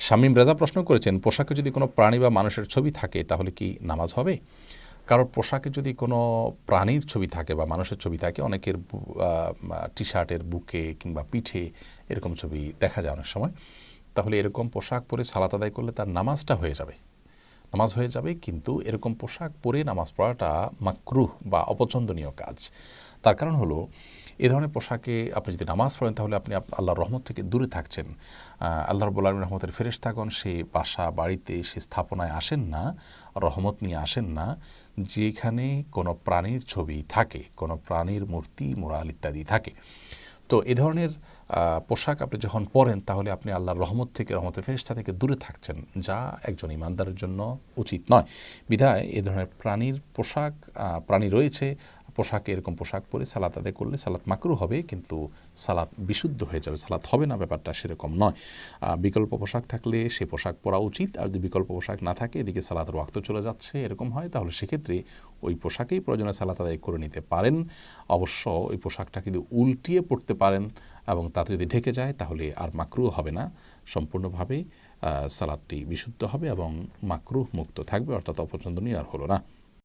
শামীম রেজা প্রশ্ন করেছেন, পোশাকে যদি কোনো প্রাণী বা মানুষের ছবি থাকে তাহলে কি নামাজ হবে? কারোর পোশাকে যদি কোনো প্রাণীর ছবি থাকে বা মানুষের ছবি থাকে, অনেকের টি শার্টের বুকে কিংবা পিঠে এরকম ছবি দেখা যায় অনেক সময়, তাহলে এরকম পোশাক পরে সালাত আদায় করলে তার নামাজটা হয়ে যাবে, নামাজ হয়ে যাবে। কিন্তু এরকম পোশাক পরে নামাজ পড়াটা মাকরুহ বা অপছন্দনীয় কাজ। তার কারণ হলো, এ ধরনের পোশাকে আপনি যদি নামাজ পড়েন তাহলে আপনি আল্লাহর রহমত থেকে দূরে থাকছেন। আল্লাহ রাব্বুল আলামিনের রহমতের ফেরেশতাগণ সে বাসা বাড়িতে সে স্থাপনায় আসেন না, রহমত নিয়ে আসেন না যেখানে কোনো প্রাণীর ছবি থাকে, কোনো প্রাণীর মূর্তি মোরাল ইত্যাদি থাকে। তো এ ধরনের পোশাক আপনি যখন পরেন তাহলে আপনি আল্লাহর রহমত থেকে, রহমতের ফেরেশতা থেকে দূরে থাকছেন, যা একজন ইমানদারের জন্য উচিত নয়। বিধায় এ ধরনের প্রাণীর পোশাক, প্রাণী রয়েছে পোশাকে, এরকম পোশাক পরে সালাত আদায় করলে সালাত মাকরু হবে, কিন্তু সালাত বিশুদ্ধ হয়ে যাবে, সালাত হবে না, ব্যাপারটা সেরকম নয়। বিকল্প পোশাক থাকলে সে পোশাক পরা উচিত, আর যদি বিকল্প পোশাক না থাকে, এদিকে সালাতের ওয়াক্ত চলে যাচ্ছে এরকম হয়, তাহলে সেক্ষেত্রে ওই পোশাকেই প্রয়োজনে সালাত আদায় করে নিতে পারেন। অবশ্য ওই পোশাকটা কিন্তু উল্টিয়ে পড়তে পারেন এবং তাতে যদি ঢেকে যায় তাহলে আর মাকরুহ হবে না, সম্পূর্ণভাবে সালাতটি বিশুদ্ধ হবে এবং মাকরুহ মুক্ত থাকবে, অর্থাৎ অপছন্দনীয় আর হলো না।